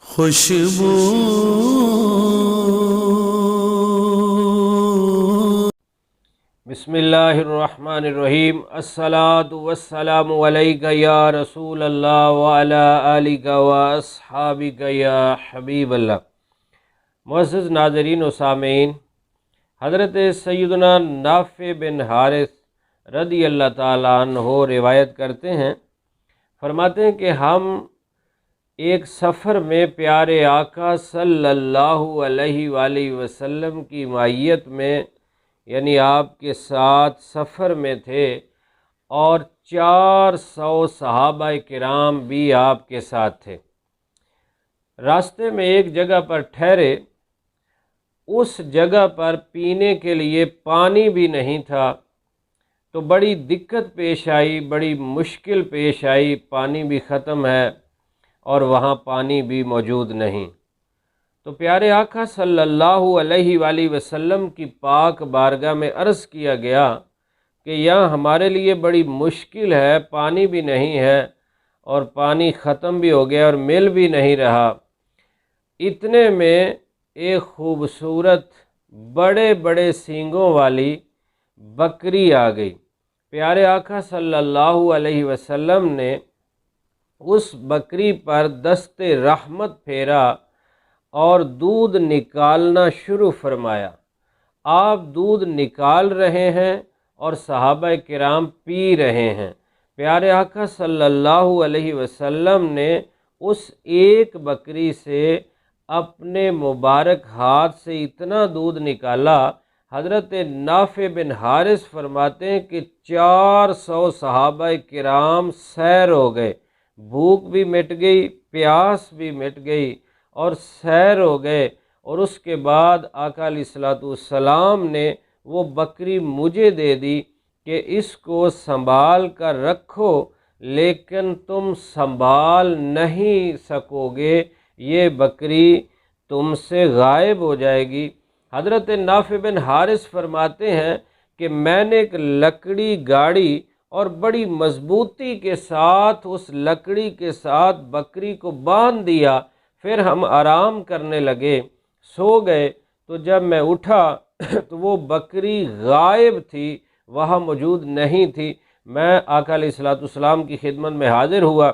خوشبو بسم اللہ الرحمن الرحیم۔ الصلاۃ والسلام علیک یا رسول اللہ وعلی آلک و اصحابک یا حبیب اللہ۔ معزز ناظرین و سامعین، حضرت سیدنا نافع بن حارث رضی اللہ تعالیٰ عنہ روایت کرتے ہیں، فرماتے ہیں کہ ہم ایک سفر میں پیارے آقا صلی اللہ علیہ وآلہ وسلم کی معیت میں، یعنی آپ کے ساتھ سفر میں تھے، اور 400 صحابہ کرام بھی آپ کے ساتھ تھے۔ راستے میں ایک جگہ پر ٹھہرے، اس جگہ پر پینے کے لیے پانی بھی نہیں تھا، تو بڑی دقت پیش آئی، بڑی مشکل پیش آئی، پانی بھی ختم ہے اور وہاں پانی بھی موجود نہیں۔ تو پیارے آقا صلی اللہ علیہ وآلہ وسلم کی پاک بارگاہ میں عرض کیا گیا کہ یہاں ہمارے لیے بڑی مشکل ہے، پانی بھی نہیں ہے اور پانی ختم بھی ہو گیا اور مل بھی نہیں رہا۔ اتنے میں ایک خوبصورت بڑے بڑے سینگوں والی بکری آ گئی۔ پیارے آقا صلی اللہ علیہ وسلم نے اس بکری پر دست رحمت پھیرا اور دودھ نکالنا شروع فرمایا۔ آپ دودھ نکال رہے ہیں اور صحابہ کرام پی رہے ہیں۔ پیارے آقا صلی اللہ علیہ وسلم نے اس ایک بکری سے اپنے مبارک ہاتھ سے اتنا دودھ نکالا، حضرت نافع بن حارث فرماتے ہیں کہ 400 صحابہ کرام سیر ہو گئے، بھوک بھی مٹ گئی، پیاس بھی مٹ گئی اور سیر ہو گئے۔ اور اس کے بعد آقا علیہ الصلوۃ والسلام نے وہ بکری مجھے دے دی کہ اس کو سنبھال کر رکھو، لیکن تم سنبھال نہیں سکو گے، یہ بکری تم سے غائب ہو جائے گی۔ حضرت نافع بن حارث فرماتے ہیں کہ میں نے ایک لکڑی گاڑی اور بڑی مضبوطی کے ساتھ اس لکڑی کے ساتھ بکری کو باندھ دیا، پھر ہم آرام کرنے لگے، سو گئے۔ تو جب میں اٹھا تو وہ بکری غائب تھی، وہاں موجود نہیں تھی۔ میں آقا علیہ الصلوۃ والسلام کی خدمت میں حاضر ہوا،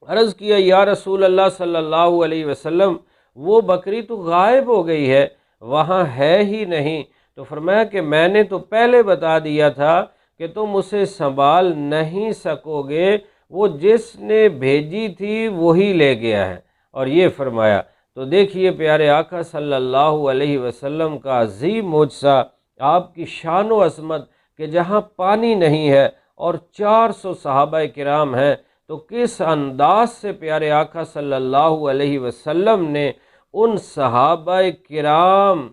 عرض کیا یا رسول اللہ صلی اللہ علیہ وسلم، وہ بکری تو غائب ہو گئی ہے، وہاں ہے ہی نہیں۔ تو فرمایا کہ میں نے تو پہلے بتا دیا تھا کہ تم اسے سنبھال نہیں سکو گے، وہ جس نے بھیجی تھی وہی لے گیا ہے۔ اور یہ فرمایا، تو دیکھیے پیارے آقا صلی اللہ علیہ وسلم کا عظیم معجزہ، آپ کی شان و عظمت کہ جہاں پانی نہیں ہے اور 400 صحابہ کرام ہیں، تو کس انداز سے پیارے آقا صلی اللہ علیہ وسلم نے ان صحابہ کرام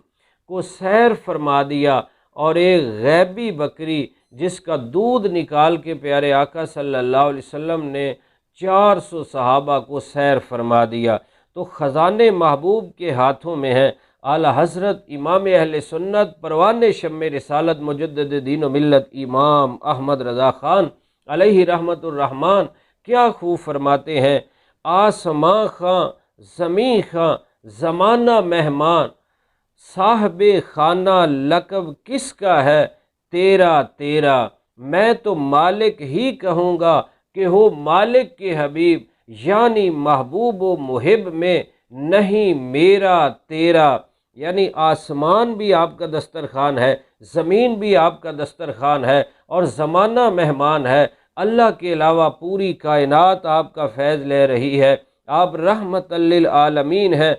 کو سیر فرما دیا، اور ایک غیبی بکری جس کا دودھ نکال کے پیارے آقا صلی اللہ علیہ وسلم نے 400 صحابہ کو سیر فرما دیا۔ تو خزانے محبوب کے ہاتھوں میں ہیں۔ اعلی حضرت امام اہل سنت پروان شمع رسالت مجدد دین و ملت امام احمد رضا خان علیہ رحمت الرحمن کیا خوب فرماتے ہیں، آسماں خاں زمیں خاں زمانہ مہمان، صاحب خانہ لقب کس کا ہے تیرا تیرا، میں تو مالک ہی کہوں گا کہ ہو مالک کے حبیب، یعنی محبوب و محب میں نہیں میرا تیرا۔ یعنی آسمان بھی آپ کا دسترخوان ہے، زمین بھی آپ کا دسترخوان ہے اور زمانہ مہمان ہے۔ اللہ کے علاوہ پوری کائنات آپ کا فیض لے رہی ہے، آپ رحمت للعالمین ہیں۔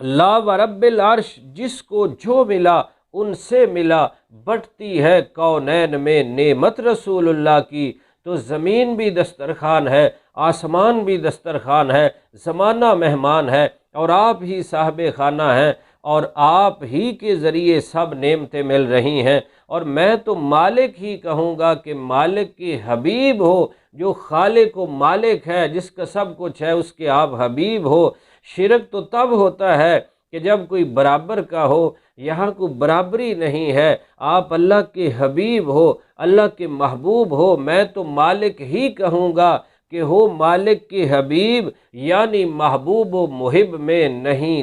لا و رب العرش، جس کو جو ملا ان سے ملا، بٹتی ہے کونین میں نعمت رسول اللہ کی۔ تو زمین بھی دسترخوان ہے، آسمان بھی دسترخوان ہے، زمانہ مہمان ہے، اور آپ ہی صاحب خانہ ہیں، اور آپ ہی کے ذریعے سب نعمتیں مل رہی ہیں۔ اور میں تو مالک ہی کہوں گا کہ مالک کی حبیب ہو، جو خالق و مالک ہے، جس کا سب کچھ ہے، اس کے آپ حبیب ہو۔ شرک تو تب ہوتا ہے کہ جب کوئی برابر کا ہو، یہاں کوئی برابری نہیں ہے، آپ اللہ کے حبیب ہو، اللہ کے محبوب ہو۔ میں تو مالک ہی کہوں گا کہ ہو مالک کی حبیب یعنی محبوب و محب میں نہیں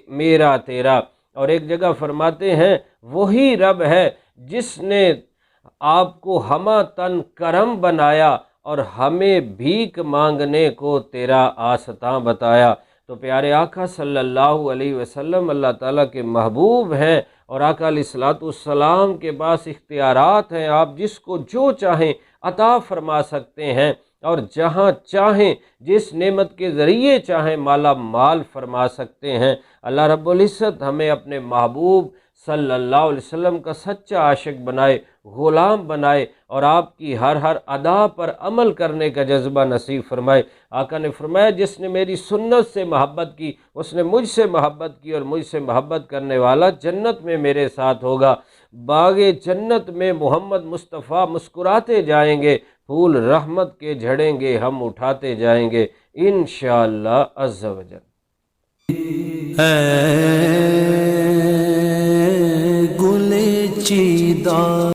میرا تیرا۔ اور ایک جگہ فرماتے ہیں وہی رب ہے جس نے آپ کو ہمہ تن کرم بنایا اور ہمیں بھیک مانگنے کو تیرا آستاں بتایا۔ تو پیارے آقا صلی اللہ علیہ وسلم اللہ تعالیٰ کے محبوب ہیں، اور آقا علیہ الصلوۃ والسلام کے پاس اختیارات ہیں، آپ جس کو جو چاہیں عطا فرما سکتے ہیں، اور جہاں چاہیں جس نعمت کے ذریعے چاہیں مالا مال فرما سکتے ہیں۔ اللہ رب العزت ہمیں اپنے محبوب صلی اللہ علیہ وسلم کا سچا عاشق بنائے، غلام بنائے، اور آپ کی ہر ادا پر عمل کرنے کا جذبہ نصیب فرمائے۔ آقا نے فرمایا جس نے میری سنت سے محبت کی اس نے مجھ سے محبت کی، اور مجھ سے محبت کرنے والا جنت میں میرے ساتھ ہوگا۔ باغ جنت میں محمد مصطفیٰ مسکراتے جائیں گے، پھول رحمت کے جھڑیں گے، ہم اٹھاتے جائیں گے انشاءاللہ عز و جل۔ اے گل چیدہ